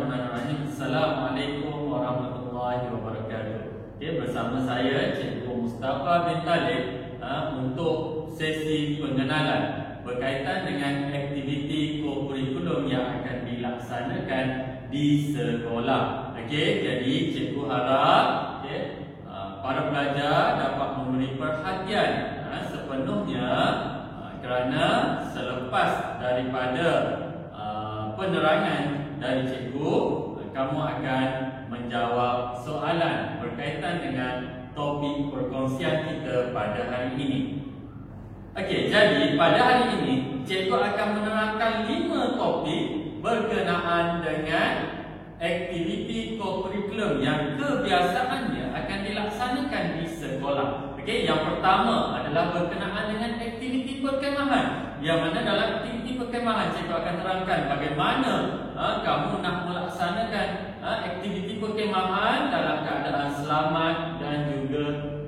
Bismillahirrahmanirrahim. Assalamualaikum warahmatullahi wabarakatuh. Okay, bersama saya Cikgu Mustafa bin Talib untuk sesi pengenalan berkaitan dengan aktiviti kokurikulum yang akan dilaksanakan di sekolah. Okey, jadi cikgu harap para pelajar dapat memberi perhatian sepenuhnya kerana selepas daripada penerangan dari cikgu, kamu akan menjawab soalan berkaitan dengan topik perkongsian kita pada hari ini. Okey, jadi pada hari ini cikgu akan menerangkan 5 topik berkenaan dengan aktiviti kokurikulum yang kebiasaannya akan dilaksanakan di sekolah. Okey, yang pertama adalah berkenaan dengan aktiviti perkemahan. Yang mana dalam aktiviti perkemahan cikgu akan terangkan bagaimana kamu nak melaksanakan aktiviti perkemahan dalam keadaan selamat dan juga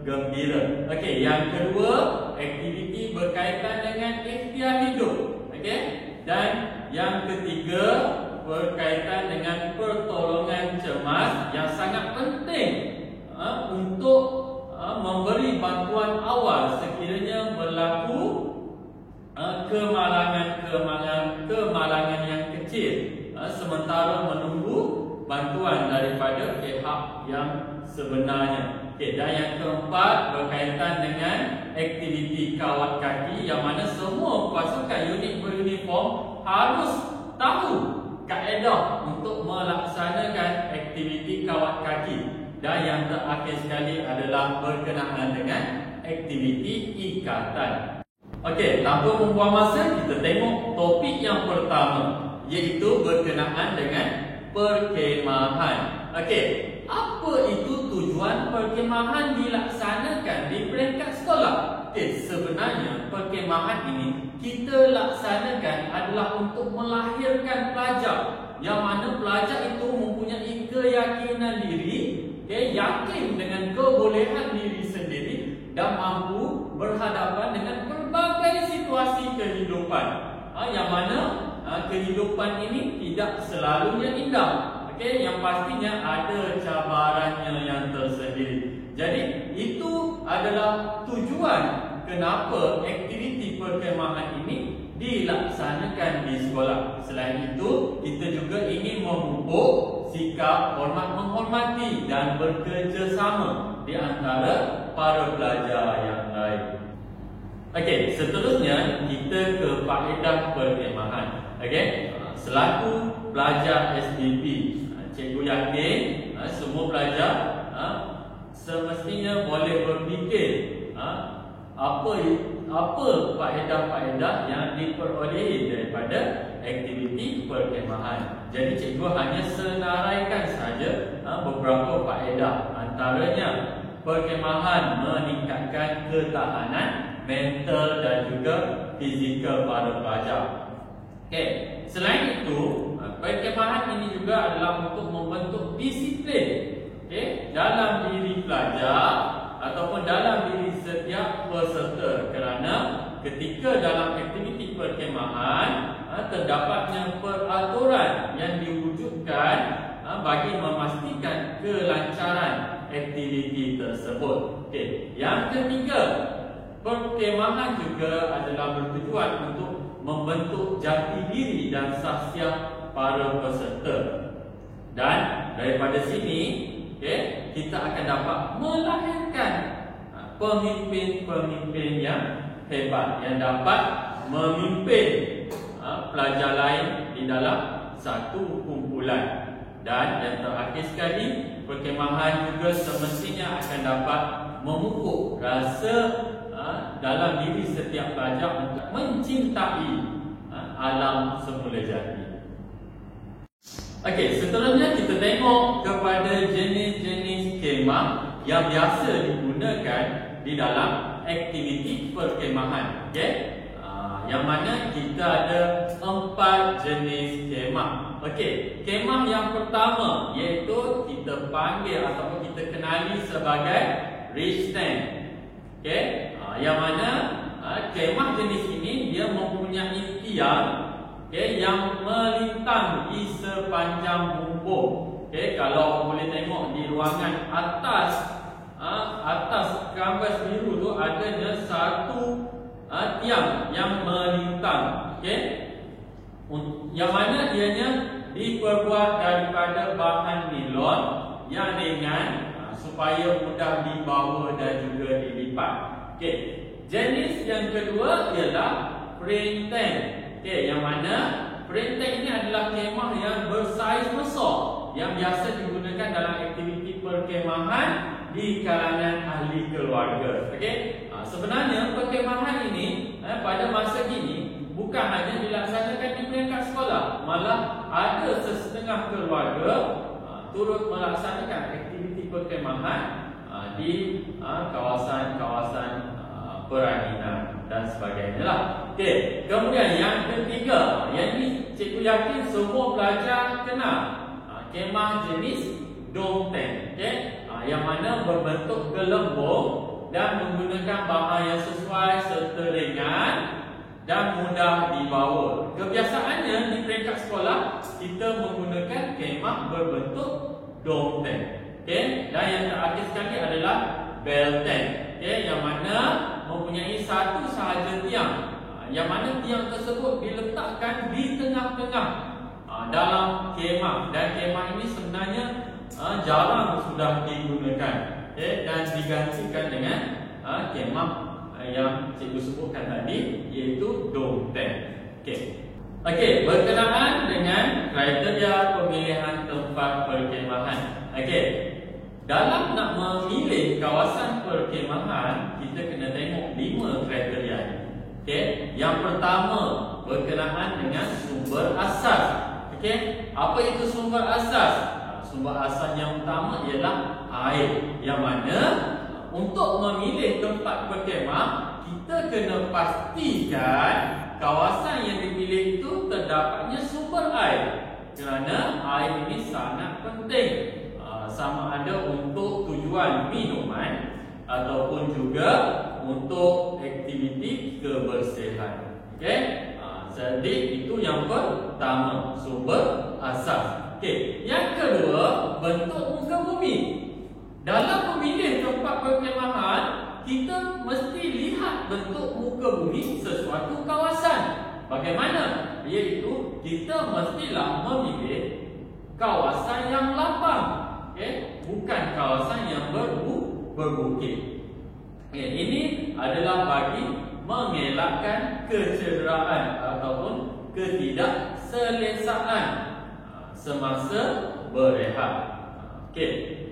gembira. Okey, yang kedua, aktiviti berkaitan dengan ikhtiar hidup. Okey, dan yang ketiga berkaitan dengan pertolongan cemas yang sangat penting untuk memberi bantuan awal sekiranya berlaku kemalangan yang kecil sementara menunggu bantuan daripada pihak yang sebenarnya. Okay, dan yang keempat berkaitan dengan aktiviti kawat kaki yang mana semua pasukan unit beruniform harus tahu kaedah untuk melaksanakan aktiviti kawat kaki. Dan yang terakhir sekali adalah berkenaan dengan aktiviti ikatan. Okey, tanpa membuang masa, kita tengok topik yang pertama, iaitu berkenaan dengan perkemahan. Okey, apa itu tujuan perkemahan dilaksanakan di peringkat sekolah? Okey, sebenarnya perkemahan ini kita laksanakan adalah untuk melahirkan pelajar, yang mana pelajar itu mempunyai keyakinan diri, yakin dengan kebolehan diri sendiri dan mampu berhadapan dengan berbagai situasi kehidupan. Yang mana kehidupan ini tidak selalunya indah. Okey, yang pastinya ada cabarannya yang tersendiri. Jadi itu adalah tujuan kenapa aktiviti perkemahan ini dilaksanakan di sekolah. Selain itu, kita juga ingin memupuk sikap hormat menghormati dan bekerjasama di antara para pelajar yang lain. Okey, seterusnya kita ke faedah perkemahan. Okey, selaku pelajar SDP, cikgu yakin semua pelajar semestinya boleh berfikir apa faedah-faedah yang diperolehi daripada aktiviti perkemahan. Jadi cikgu hanya senaraikan saja beberapa faedah. Antaranya, perkemahan meningkatkan ketahanan mental dan juga fizikal para pelajar. Okey, selain itu, perkemahan ini juga adalah untuk membentuk disiplin dalam diri pelajar ataupun dalam diri setiap peserta, kerana ketika dalam aktiviti perkemahan terdapatnya peraturan yang diwujudkan bagi memastikan kelancaran aktiviti tersebut. Okey, yang ketiga, perkemahan juga adalah bertujuan untuk membentuk jati diri dan sahsiah para peserta. Dan daripada sini kita akan dapat melahirkan pemimpin-pemimpin yang hebat yang dapat memimpin pelajar lain di dalam satu kumpulan. Dan yang terakhir sekali, perkemahan juga semestinya akan dapat memupuk rasa dalam diri setiap pelajar untuk mencintai alam semula jati. Okey, seterusnya kita tengok kepada jenis-jenis kemah yang biasa digunakan di dalam aktiviti perkemahan. Okey, yang mana kita ada 4 jenis kemah. Okey, kemah yang pertama iaitu kita panggil ataupun kita kenali sebagai ridge tent. Okey, yang mana kemah jenis ini dia mempunyai tiang okey, yang melintang di sepanjang bumbung. Okey, kalau boleh tengok di ruangan atas, atas kanvas biru tu adanya satu tiang yang melintang. Okey, yang mana ianya diperbuat daripada bahan nilon yang ringan supaya mudah dibawa dan juga dilipat. Okey, jenis yang kedua ialah print tank. Okey, yang mana print tank ini adalah kemah yang bersaiz besar yang biasa digunakan dalam aktiviti perkemahan di kalangan ahli keluarga. Okey, sebenarnya perkemahan ini pada masa kini bukan hanya dilaksanakan di peringkat sekolah, malah ada sesetengah keluarga turut melaksanakan aktiviti perkemahan di kawasan-kawasan peranian dan sebagainya lah. Okey, kemudian yang ketiga, yang ini cikgu yakin semua pelajar kenal, kemah jenis dome tank. Okey, yang mana berbentuk gelembung dan menggunakan bahan yang sesuai serta ringan dan mudah dibawa. Kebiasaannya di peringkat sekolah kita menggunakan kemah berbentuk dome tank. Okey, dan yang terakhir sekali adalah bell tank. Okey, yang mana mempunyai satu sahaja tiang, yang mana tiang tersebut diletakkan di tengah-tengah dalam kemah, dan kemah ini sebenarnya jarang sudah digunakan, dan digantikan dengan kemah yang cikgu sebutkan tadi, iaitu dome tank. Okey, berkenaan dengan kriteria pemilihan tempat perkemahan. Okey, dalam nak memilih kawasan perkemahan, kita kena tengok 5 kriteria ni. Okey, yang pertama berkenaan dengan sumber asas. Okey, apa itu sumber asas? Sumber asas yang utama ialah air, yang mana untuk memilih tempat berkemah, kita kena pastikan kawasan yang dipilih itu terdapatnya sumber air, kerana air ini sangat penting, sama ada untuk tujuan minuman ataupun juga untuk aktiviti kebersihan. Okey, jadi itu yang pertama, sumber asas. Okey, yang kedua, bentuk muka bumi. Dalam memilih tempat perkemahan, kita mesti lihat bentuk muka bumi sesuatu kawasan. Bagaimana? Iaitu kita mestilah memilih kawasan yang lapang, bukan kawasan yang berbukit. Ini adalah bagi mengelakkan kecederaan ataupun ketidakselesaan semasa berehat.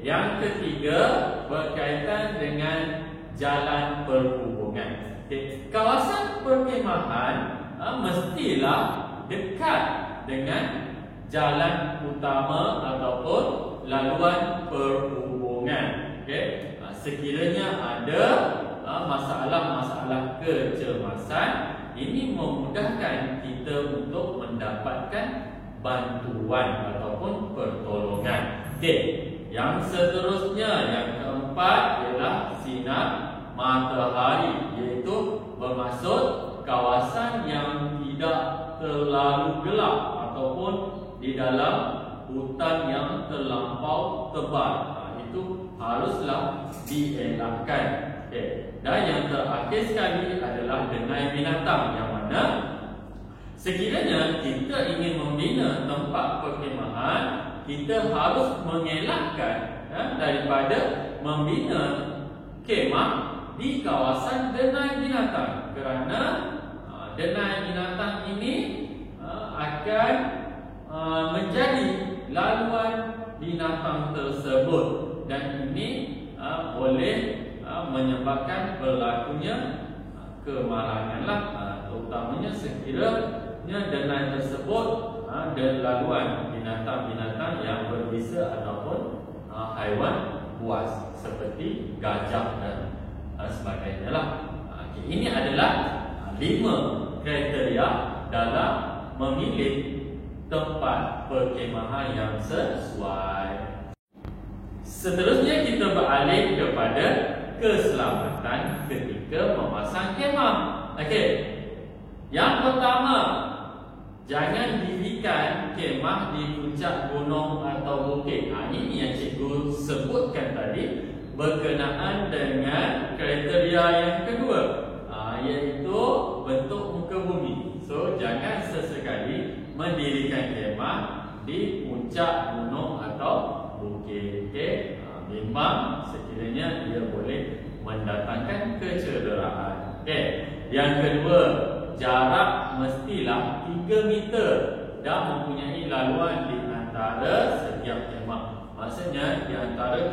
Yang ketiga berkaitan dengan jalan perhubungan. Kawasan perkemahan mestilah dekat dengan jalan utama ataupun laluan perhubungan. Sekiranya ada masalah-masalah kecemasan, ini memudahkan kita untuk mendapatkan bantuan ataupun pertolongan. Yang seterusnya, yang keempat ialah sinar matahari, iaitu bermaksud kawasan yang tidak terlalu gelap ataupun di dalam hutan yang terlampau tebal. Itu haruslah dielakkan. Dan yang terakhir sekali adalah denai binatang, yang mana sekiranya kita ingin membina tempat perkemahan, kita harus mengelakkan daripada membina kemah di kawasan denai binatang, kerana denai binatang ini akan menjadi laluan binatang tersebut, dan ini boleh menyebabkan berlakunya kemalanganlah, terutamanya sekiranya denai tersebut dan laluan binatang-binatang yang berbisa ataupun haiwan buas seperti gajah dan sebagainya lah. Ini adalah 5 kriteria dalam memilih tempat perkemahan yang sesuai. Seterusnya kita beralih kepada keselamatan ketika memasang kemah. Yang pertama, jangan dirikan kemah di puncak gunung atau bukit. Ini yang cikgu sebutkan tadi berkenaan dengan kriteria yang kedua, iaitu bentuk muka bumi. So, jangan sesekali mendirikan kemah di puncak gunung atau bukit. Okay? Memang sekiranya dia boleh mendatangkan kecederaan. Okay. Yang kedua, jarak mestilah 3 meter dan mempunyai laluan di antara setiap kemah. Maksudnya di antara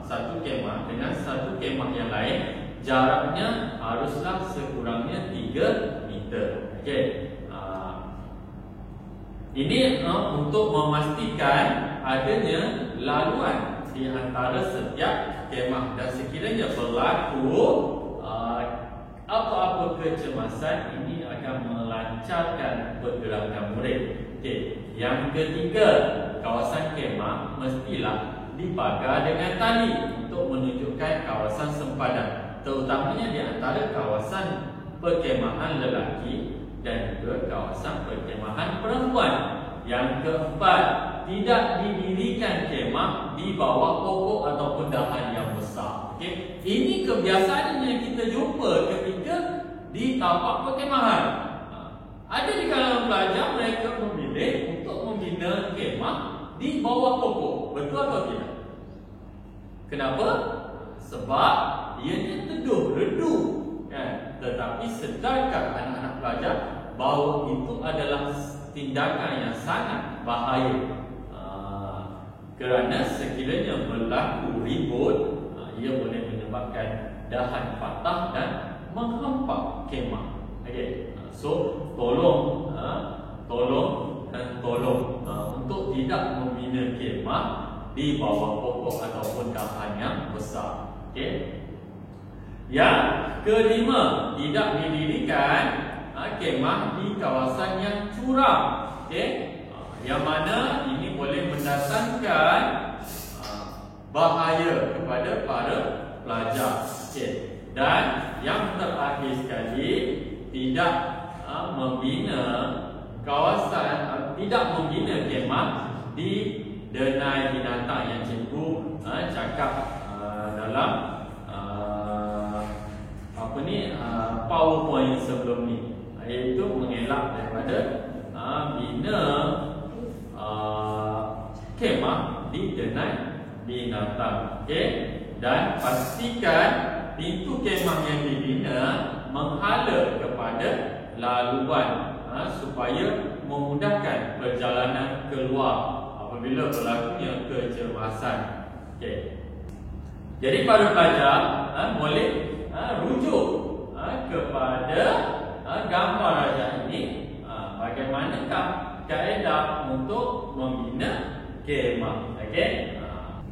satu kemah dengan satu kemah yang lain, jaraknya haruslah sekurangnya 3 meter. Okey. Ini untuk memastikan adanya laluan di antara setiap kemah, dan sekiranya berlaku apa-apa kecemasan, ini akan melancarkan pergerakan murid. Okey. Yang ketiga, kawasan kemah mestilah dipagar dengan tali untuk menunjukkan kawasan sempadan, terutamanya di antara kawasan perkemahan lelaki dan juga kawasan perkemahan perempuan. Yang keempat, tidak didirikan kemah di bawah pokok ataupun dahan yang besar. Okay? Ini kebiasaan yang kita jumpa ketika di tapak perkemahan. Ada di kalangan pelajar mereka memilih untuk membina kemah di bawah pokok. Betul atau tidak? Kenapa? Sebab ianya teduh, redup. Kan? Tetapi sedarkah anak-anak pelajar bahawa itu adalah tindakan yang sangat bahaya? Kerana sekiranya berlaku ribut, ia boleh menyebabkan dahan patah dan menghempak kemah. Okay. So, tolong untuk tidak membina kemah di bawah pokok ataupun dahan yang besar. Okay. Yang kelima, tidak didirikan kemah di kawasan yang curam. Okay. Yang mana ini boleh mendatangkan bahaya kepada para pelajar. Okay. Dan yang terakhir sekali, tidak membina kemah di denai binatang yang cikgu cakap dalam PowerPoint sebelum ni, iaitu mengelak daripada bina kemah di denai binatang. Okay? Dan pastikan pintu kemah yang dibina menghala kepada laluan supaya memudahkan perjalanan keluar apabila berlakunya kecemasan. Okay. Jadi para pelajar boleh rujuk kepada gambar rajah ini, bagaimanakah kaedah untuk membina kemah. Okey.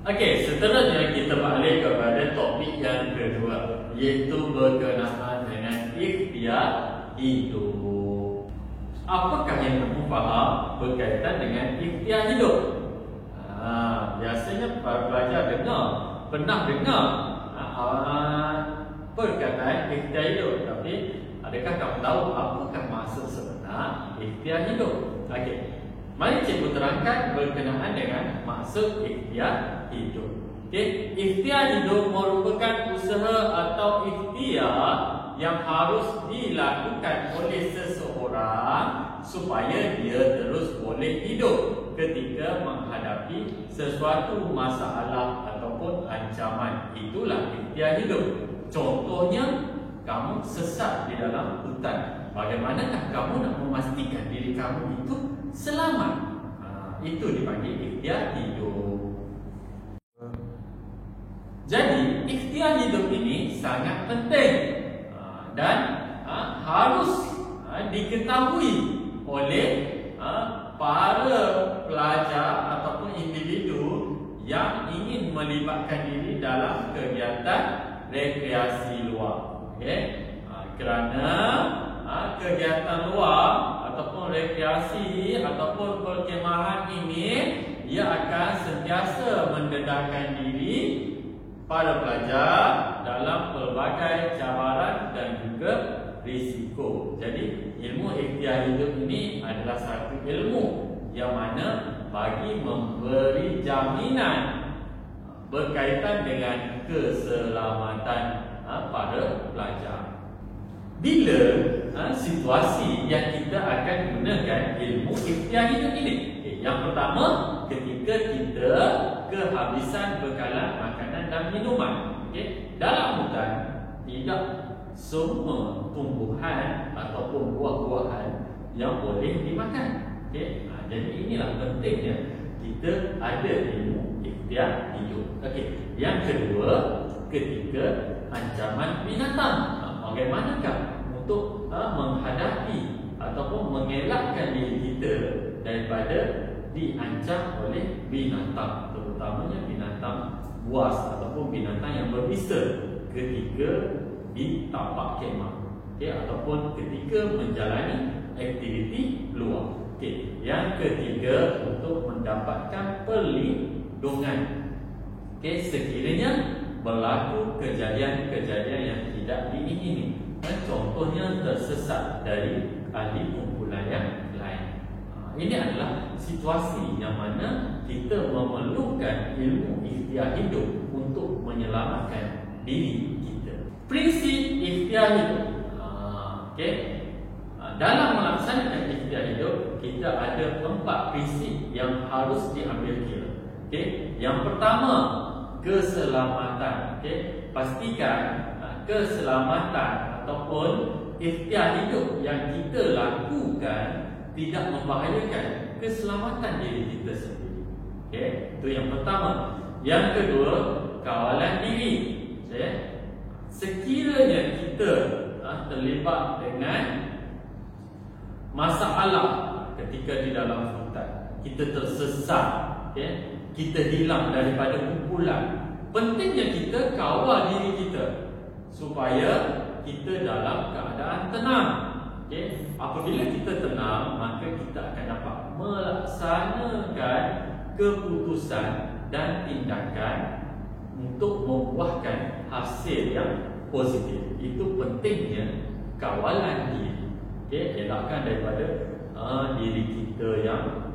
Okey, seterusnya kita balik kepada topik yang kedua, iaitu berkenaan dengan ikhtiar hidup. Apakah yang kamu faham berkaitan dengan ikhtiar hidup? Biasanya para pelajar pernah dengar perkataan ikhtiar hidup, tapi adakah kamu tahu apakah maksud sebenar ikhtiar hidup? Okey. Mari cikgu terangkan berkenaan dengan maksud ikhtiar hidup. Okay. Ikhtiar hidup merupakan usaha atau ikhtiar yang harus dilakukan oleh seseorang supaya dia terus boleh hidup ketika menghadapi sesuatu masalah ataupun ancaman. Itulah ikhtiar hidup. Contohnya, kamu sesat di dalam hutan. Bagaimanakah kamu nak memastikan diri kamu itu selamat? Itu dipanggil ikhtiar hidup. Jadi, ikhtiar hidup ini sangat penting dan harus diketahui oleh para pelajar ataupun individu yang ingin melibatkan diri dalam kegiatan rekreasi luar. Okay? Kerana kegiatan luar ataupun rekreasi ataupun perkemahan ini, ia akan sentiasa mendedahkan diri para pelajar dalam pelbagai cabaran dan juga risiko. Jadi ilmu ikhtiar hidup ini adalah satu ilmu yang mana bagi memberi jaminan berkaitan dengan keselamatan pada pelajar. Bila situasi yang kita akan gunakan ilmu ikhtiar hidup ini? Yang pertama, ketika kita kehabisan bekalan makanan dan minuman. Dalam hutan tidak semua tumbuhan ataupun buah-buahan yang boleh dimakan. Jadi inilah pentingnya kita ada ilmu ikhtiar hidup. Yang kedua, ketika ancaman binatang, bagaimanakah untuk menghadapi ataupun mengelakkan diri kita daripada diancam oleh binatang, terutamanya binatang buas ataupun binatang yang berbisa ketika di tapak kemah, ataupun ketika menjalani aktiviti luar. Yang ketiga, untuk mendapatkan perlindungan. Sekiranya berlaku kejadian-kejadian yang tidak diingini, contohnya tersesat dari ahli kumpulan yang lain. Ini adalah situasi yang mana kita memerlukan ilmu ikhtiar hidup untuk menyelamatkan diri kita. Prinsip ikhtiar hidup. Dalam melaksanakan ikhtiar hidup, kita ada 4 prinsip yang harus diambil kira. Yang pertama, keselamatan. Pastikan keselamatan ataupun ikhtiar hidup yang kita lakukan tidak membahayakan keselamatan diri kita sendiri. Itu yang pertama. Yang kedua, kawalan diri. Sekiranya kita terlibat dengan masalah ketika di dalam hutan, kita tersesat, kita hilang daripada kumpulan, pentingnya kita kawal diri kita supaya kita dalam keadaan tenang. Apabila kita tenang, maka kita akan dapat melaksanakan keputusan dan tindakan untuk membuahkan hasil yang positif. Itu pentingnya kawalan diri. Elakkan daripada diri kita yang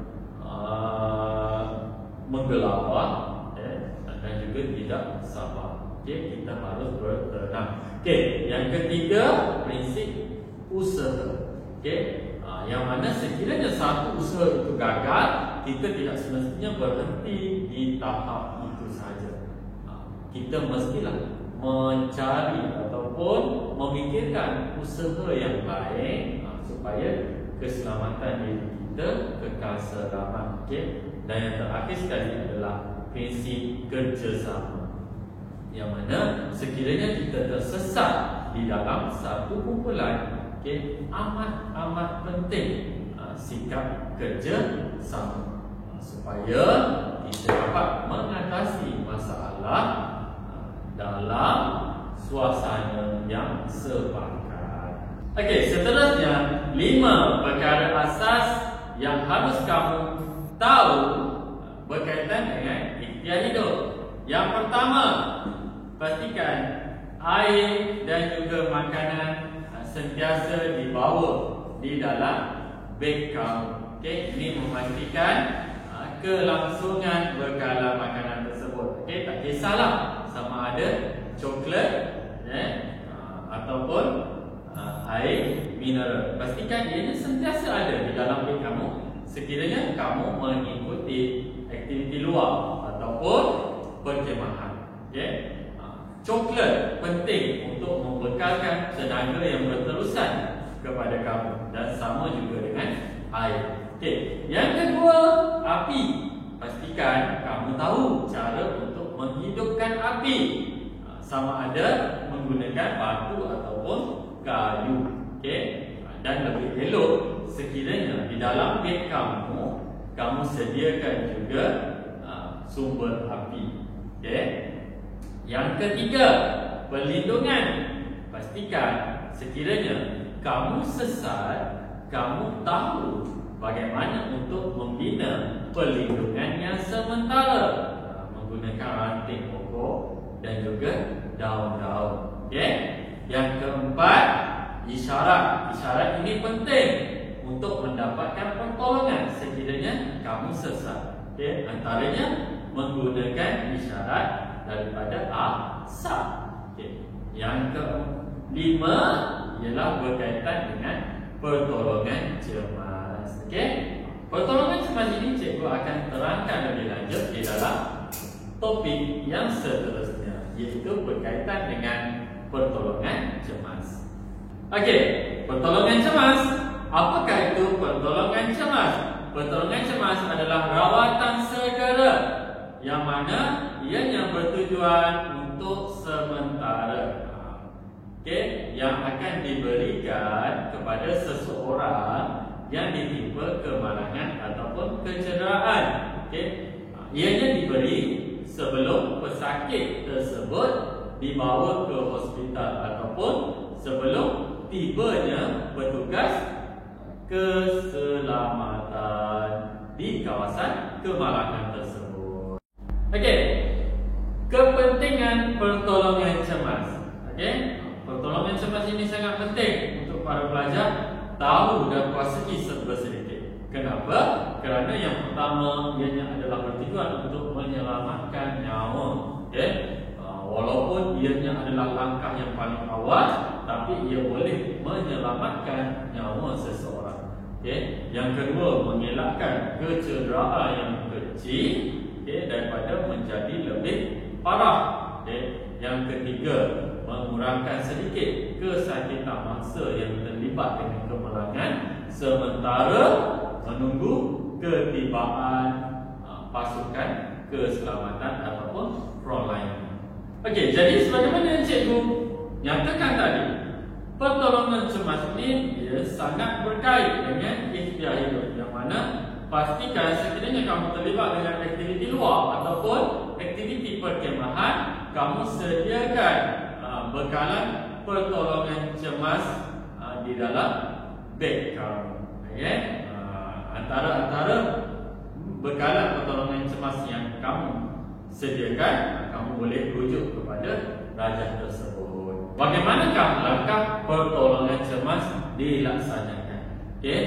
menggelabah dan juga tidak sabar. Kita harus bertenang. Yang ketiga, prinsip usaha. Yang mana sekiranya satu usaha itu gagal, kita tidak semestinya berhenti di tahap itu saja. Kita mestilah mencari ataupun memikirkan usaha yang baik supaya keselamatan diri kita kekal selamat. Dan yang terakhir sekali adalah prinsip kerjasama, yang mana sekiranya kita tersesat di dalam satu kumpulan, amat penting sikap kerjasama supaya kita dapat mengatasi masalah dalam suasana yang sepakat. Seterusnya 5 perkara asas yang harus kamu tahu berkaitan dengan ikhtiar hidup. Yang pertama, pastikan air dan juga makanan sentiasa dibawa di dalam beg kamu. Ini memastikan kelangsungan bekalan makanan tersebut. Tak kisahlah sama ada coklat ataupun air mineral. Pastikan ianya sentiasa ada di dalam beg kamu sekiranya kamu mengikuti aktiviti luar ataupun perkemahan. Coklat penting untuk membekalkan tenaga yang berterusan kepada kamu, dan sama juga dengan air. Yang kedua, api. Pastikan kamu tahu cara untuk menghidupkan api, sama ada menggunakan batu ataupun kayu. Dan lebih elok sekiranya di dalam beg kamu sediakan juga sumber api. Yang ketiga, perlindungan. Pastikan sekiranya kamu sesat, kamu tahu bagaimana untuk membina perlindungan yang sementara menggunakan ranting pokok dan juga daun-daun. Yang keempat isyarat. Isyarat ini penting untuk mendapatkan pertolongan sekiranya kamu sesat. Okey, antaranya menggunakan isyarat daripada asal. Okey. Yang kelima ialah berkaitan dengan pertolongan cemas. Okey. Pertolongan cemas ini cikgu akan terangkan lebih lanjut di dalam topik yang seterusnya, iaitu berkaitan dengan pertolongan cemas. Okey, pertolongan cemas. Apakah itu pertolongan cemas? Pertolongan cemas adalah rawatan segera yang mana ianya bertujuan untuk sementara. Okey, yang akan diberikan kepada seseorang yang ditimpa kemalangan ataupun kecederaan. Okey, ianya diberi sebelum pesakit tersebut dibawa ke hospital ataupun sebelum tibanya petugas keselamatan di kawasan kemalangan tersebut. Okey, kepentingan pertolongan cemas. Okey, pertolongan cemas ini sangat penting untuk para pelajar tahu dan kuasai serba sedikit. Kenapa? Kerana yang pertama, ianya adalah bertujuan untuk menyelamatkan nyawa. Okey, walaupun ianya adalah langkah yang paling awal, tapi ia boleh menyelamatkan nyawa seseorang. Okey, yang kedua, mengelakkan kecederaan yang kecil, okey, daripada menjadi lebih parah. Okey, yang ketiga, mengurangkan sedikit kesakitan mangsa yang terlibat dengan kemalangan sementara menunggu ketibaan pasukan keselamatan ataupun frontline. Okey, jadi sebagaimana yang cikgu nyatakan tadi, pertolongan cemas ini dia sangat berkait dengan ikhtiar hidup, yang mana pastikan sekiranya kamu terlibat dengan aktiviti luar ataupun aktiviti perkemahan, kamu sediakan bekalan pertolongan cemas di dalam beg kamu. Okey, antara bekalan pertolongan cemas yang kamu sediakan, kamu boleh rujuk kepada rajah tersebut. Bagaimanakah langkah pertolongan cemas dilaksanakan? Okey,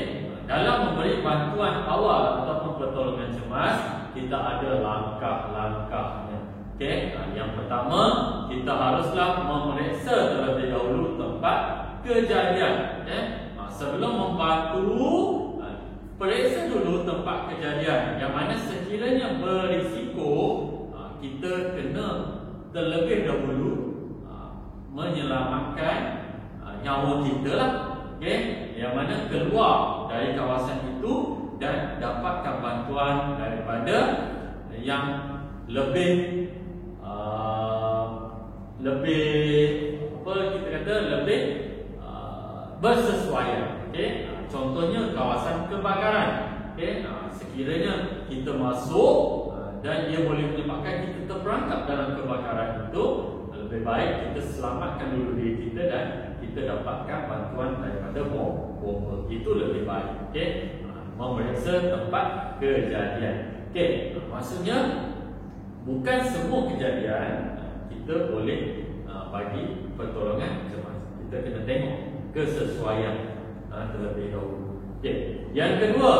dalam memberi bantuan awal ataupun pertolongan cemas, kita ada langkah-langkahnya. Okey, yang pertama, kita haruslah memeriksa terlebih dahulu tempat kejadian. Okey, sebelum membantu, periksa dulu tempat kejadian yang mana sekiranya berisiko, kita kena terlebih dahulu menyelamatkan nyawa kita lah. Okey, yang mana keluar dari kawasan itu dan dapatkan bantuan daripada yang lebih bersesuaian. Okey, contohnya kawasan kebakaran. Okey, sekiranya kita masuk dan ia boleh menyebabkan kita terperangkap dalam kebakaran itu, lebih baik kita selamatkan dulu diri kita dan kita dapatkan bantuan daripada bomba. Itu lebih baik. Okey, memeriksa tempat kejadian. Okey, maksudnya bukan semua kejadian kita boleh bagi pertolongan cemas. Kita kena tengok kesesuaian terlebih dahulu. Okey, yang kedua,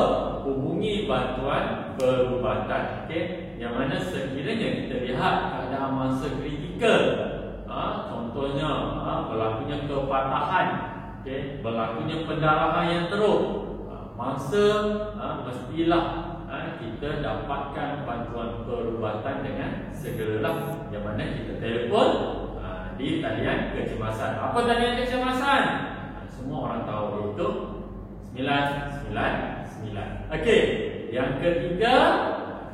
hubungi bantuan perubatan. Okey, yang mana sekiranya kita lihat keadaan masa kritikal, contohnya berlakunya kepatahan, okey, berlakunya pendarahan yang teruk, mangsa mestilah kita dapatkan bantuan perubatan dengan segeralah, yang mana kita telefon di talian kecemasan. Apa talian kecemasan? Semua orang tahu, iaitu 999. Okey, yang ketiga,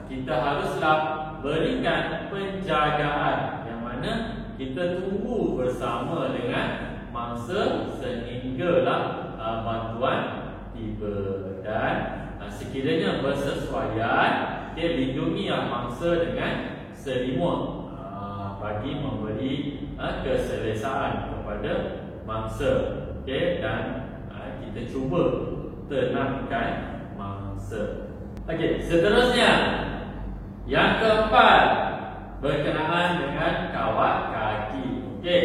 kita haruslah berikan penjagaan, yang mana kita tunggu bersama dengan mangsa sehinggalah bantuan tiba. Dan sekiranya bersesuaian, dia lindungi mangsa dengan selimut bagi memberi keselesaan kepada mangsa. Okey, dan kita cuba tenangkan mangsa. Okey, seterusnya, yang keempat, berkenaan dengan kawat kaki. Okey,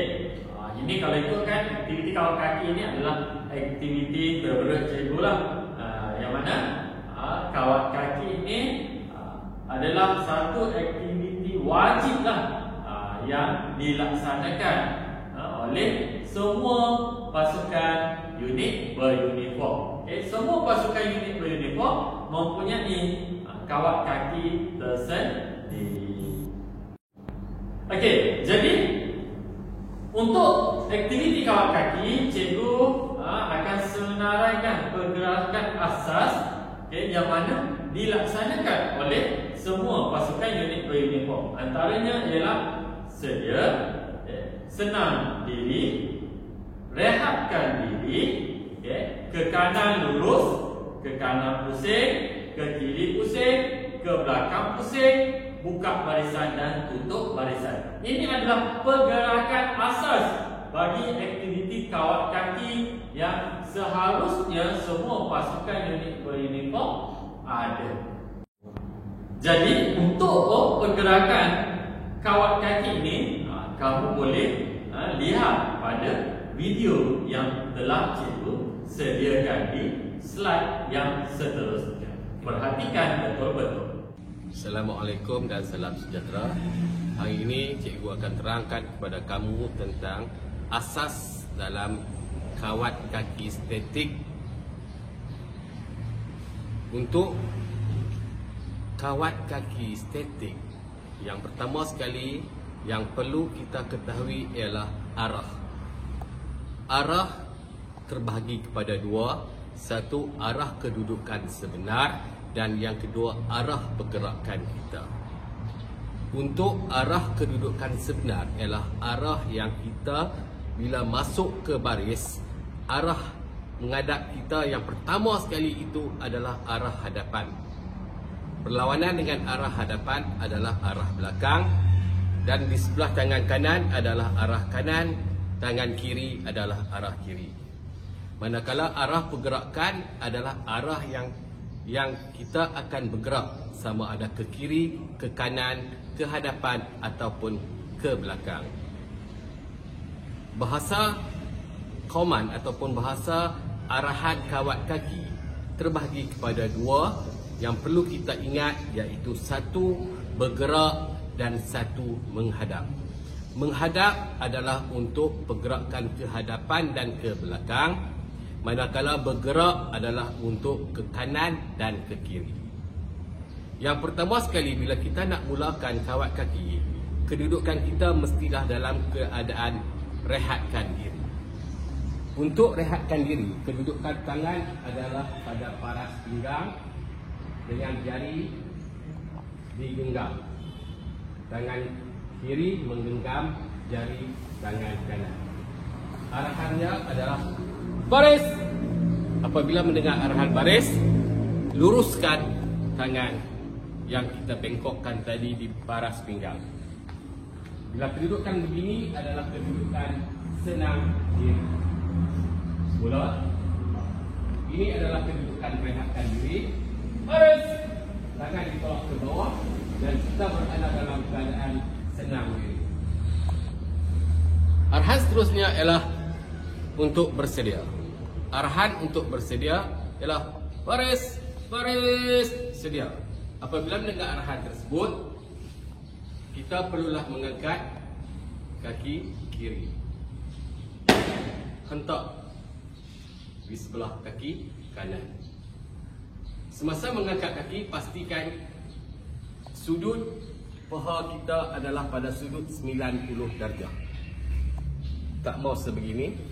Ini kalau ikutkan aktiviti kawat kaki ini adalah aktiviti favorit cikgu lah. Yang mana kawat kaki ini adalah satu aktiviti wajib lah yang dilaksanakan oleh semua pasukan unit beruniform. Semua pasukan unit beruniform mempunyai kawat kaki tersendiri. Okey, jadi untuk aktiviti kawat kaki, cikgu akan senaraikan pergerakan asas yang mana dilaksanakan oleh semua pasukan unit beruniform. Antaranya ialah sedia, senam diri, rehatkan diri, ke kanan lurus, ke kanan pusing, ke kiri pusing, ke belakang pusing, buka barisan dan tutup barisan. Ini adalah pergerakan asas bagi aktiviti kawat kaki yang seharusnya semua pasukan unit beruniform ada. Jadi untuk pergerakan kawat kaki ini, kamu boleh lihat pada video yang telah cikgu sediakan di slide yang seterusnya. Perhatikan betul-betul. Assalamualaikum dan salam sejahtera. Hari ini cikgu akan terangkan kepada kamu tentang asas dalam kawat kaki statik. Untuk kawat kaki statik, yang pertama sekali yang perlu kita ketahui ialah arah. Arah terbahagi kepada dua. Satu, arah kedudukan sebenar, dan yang kedua, arah pergerakan kita. Untuk arah kedudukan sebenar ialah arah yang kita bila masuk ke baris, arah menghadap kita yang pertama sekali itu adalah arah hadapan. Berlawanan dengan arah hadapan adalah arah belakang, dan di sebelah tangan kanan adalah arah kanan, tangan kiri adalah arah kiri. Manakala arah pergerakan adalah arah yang kita akan bergerak, sama ada ke kiri, ke kanan, ke hadapan ataupun ke belakang. Bahasa command ataupun bahasa arahan kawat kaki terbahagi kepada dua yang perlu kita ingat, iaitu satu bergerak dan satu menghadap. Menghadap adalah untuk pergerakan ke hadapan dan ke belakang, manakala bergerak adalah untuk ke kanan dan ke kiri. Yang pertama sekali, bila kita nak mulakan kawat kaki, kedudukan kita mestilah dalam keadaan rehatkan diri. Untuk rehatkan diri, kedudukan tangan adalah pada paras pinggang dengan jari digenggam. Tangan kiri menggenggam jari tangan kanan. Arahannya adalah baris. Apabila mendengar arahan baris, luruskan tangan yang kita bengkokkan tadi di paras pinggang. Bila kedudukan begini adalah kedudukan senam diri. Mula, ini adalah kedudukan rehatkan diri. Baris, tangan ditolak ke bawah dan kita berada dalam keadaan senam diri. Arahan seterusnya ialah untuk bersedia. Arahan untuk bersedia ialah baris, baris, sedia. Apabila mendengar arahan tersebut, kita perlulah mengangkat kaki kiri. Hentak di sebelah kaki kanan. Semasa mengangkat kaki, pastikan sudut paha kita adalah pada sudut 90 darjah. Tak mau sebegini.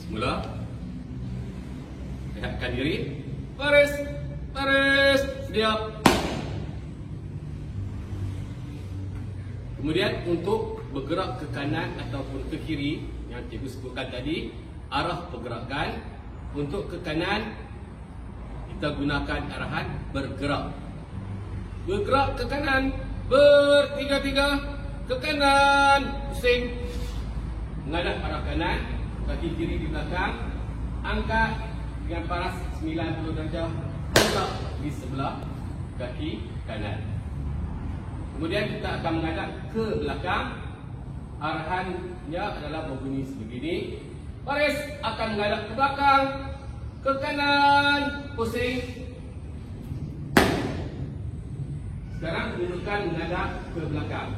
Semula, rehatkan diri. Baris, baris, sedia. Kemudian untuk bergerak ke kanan ataupun ke kiri, yang cikgu sebutkan tadi, arah pergerakan. Untuk ke kanan, kita gunakan arahan bergerak. Bergerak ke kanan, bertiga-tiga, ke kanan, pusing, menghadap arah kanan, kaki kiri di belakang, angkat dengan paras 90 darjah, letak di sebelah kaki kanan. Kemudian kita akan menghadap ke belakang. Arahannya adalah berbunyi sebegini. Baris akan menghadap ke belakang, ke kanan, pusing. Sekarang kedudukan menghadap ke belakang.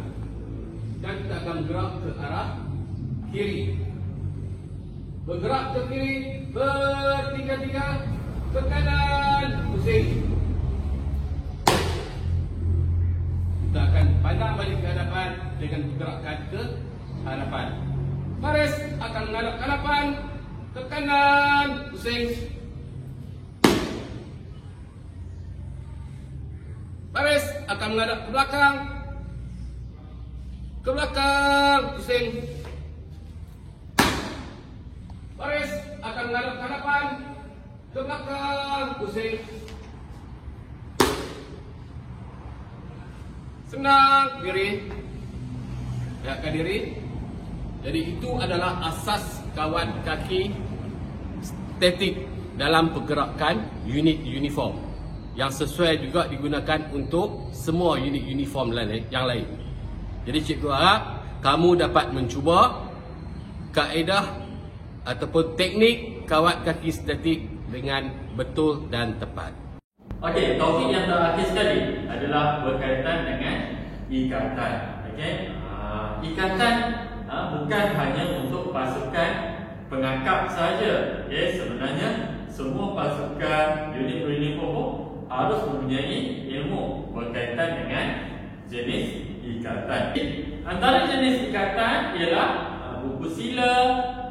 Dan kita akan bergerak ke arah kiri. Bergerak ke kiri, bertiga-tiga, ke kanan, pusing. Kita akan pandang balik ke hadapan dengan pergerakan ke hadapan. Baris akan menghadap ke hadapan, ke kanan, pusing. Baris akan menghadap ke belakang, pusing. Baris akan menghadap ke hadapan, ke belakang, pusing. Senang, diri. Tegakkan diri. Jadi itu adalah asas kawat kaki statik dalam pergerakan unit uniform yang sesuai juga digunakan untuk semua unit uniform yang lain. Jadi cikgu harap kamu dapat mencuba kaedah ataupun teknik kawat kaki statik dengan betul dan tepat. Okey, topik yang terakhir sekali adalah berkaitan dengan ikatan. Okey, ikatan bukan hanya untuk pasukan pengangkap saja. Okey, sebenarnya semua pasukan unit uniform harus mempunyai ilmu berkaitan dengan jenis ikatan. Antara jenis ikatan ialah buku sila,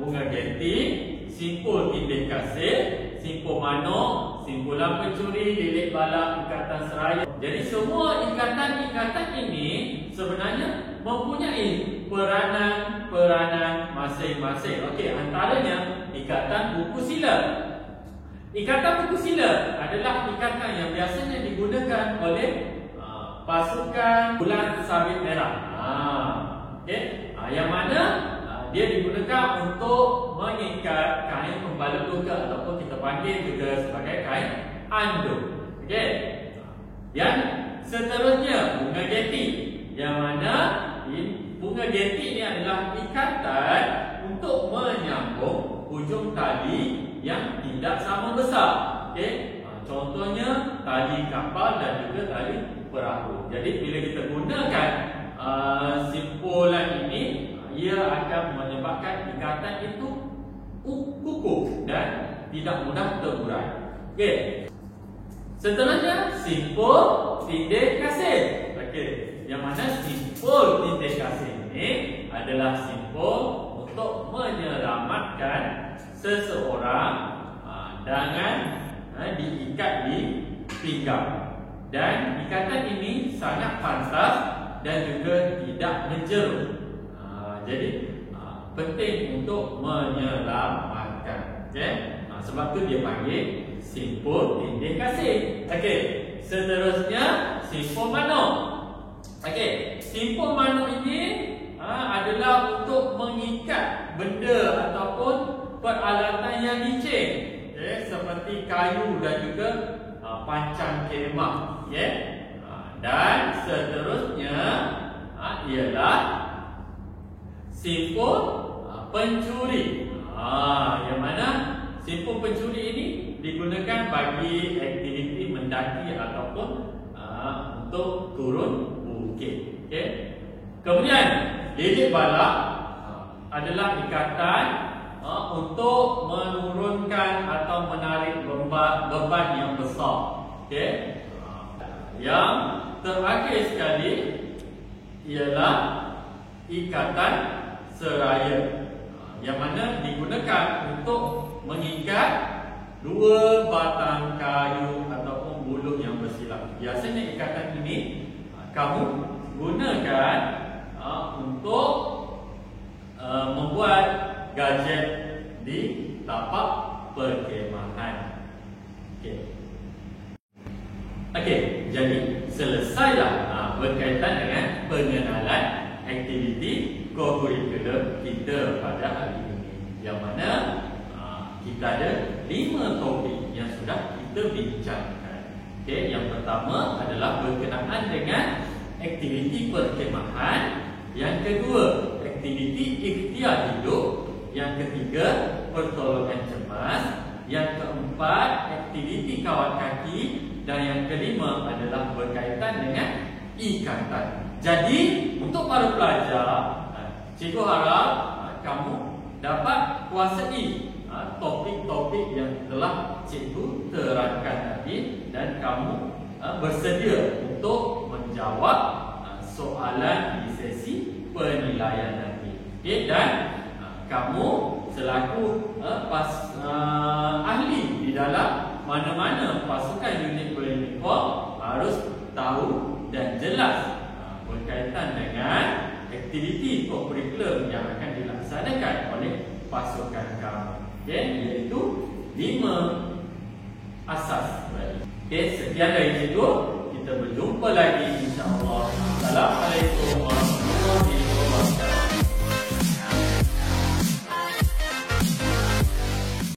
bunga genting, simpul tindih kasih, simpul manuk, simpulan pencuri, lilit balak, ikatan seraya. Jadi semua ikatan-ikatan ini sebenarnya mempunyai peranan masing-masing. Okey, antaranya ikatan buku sila. Ikatan buku sila adalah ikatan yang biasanya digunakan oleh pasukan bulan sabit merah. Okey, yang mana dia digunakan untuk mengikat kain pembalut luka ataupun kita panggil juga sebagai kain anduk. Okey. Yang seterusnya bunga genting, yang mana bunga genting ini adalah ikatan untuk menyambung hujung tali yang tidak sama besar. Okey. Contohnya tali kapal dan juga tali perahu. Jadi bila kita gunakan simpulan ini, ia akan menyebabkan ikatan itu kukuh dan tidak mudah terurai. Okey. Seterusnya simpul tindih kasih. Okey, yang mana simpul tindih kasih ini adalah simpul untuk menyelamatkan seseorang dengan diikat di pinggang. Dan ikatan ini sangat pantas dan juga tidak menjerut. Jadi penting untuk menyelamatkan. Okey, sebab tu dia panggil simpul tindih kasih. Okey, seterusnya simpul manuk. Okey, simpul manuk ini adalah untuk mengikat benda ataupun peralatan yang licin. Okey, seperti kayu dan juga pancang kemah. Okey, dan seterusnya ialah simpul pencuri. Yang mana simpul pencuri ini digunakan bagi aktiviti mendaki ataupun untuk turun bukit. Okey. Kemudian lilit balak adalah ikatan untuk menurunkan atau menarik beban yang besar. Okey. Yang terakhir sekali ialah ikatan seraya, yang mana digunakan untuk mengikat dua batang kayu ataupun buluh yang bersilang. Biasanya ikatan ini kamu gunakan untuk membuat gadget di tapak perkhemahan. Okey, jadi selesailah berkaitan dengan pengenalan aktiviti co-curricular kita pada hari ini, yang mana kita ada 5 topik yang sudah kita bincangkan. Okey, yang pertama adalah berkenaan dengan aktiviti perkhemahan. Yang kedua, aktiviti ikhtiar hidup. Yang ketiga, pertolongan cemas. Yang keempat, aktiviti kawat kaki. Dan yang kelima adalah berkaitan dengan ikatan. Jadi, untuk para pelajar, cikgu harap kamu dapat kuasai topik-topik yang telah cikgu terangkan tadi, dan kamu bersedia untuk menjawab soalan di sesi penilaian nanti. Okay? Dan kamu selaku ahli di dalam mana-mana pasukan unit Berlin Corps harus tahu dan jelas berkaitan dengan aktiviti co-curriculum yang akan dilaksanakan oleh pasukan kamu. Okay? Iaitu 5 asas. Okay, sekian dari cikgu. Kita berjumpa lagi insya-Allah. Assalamualaikum.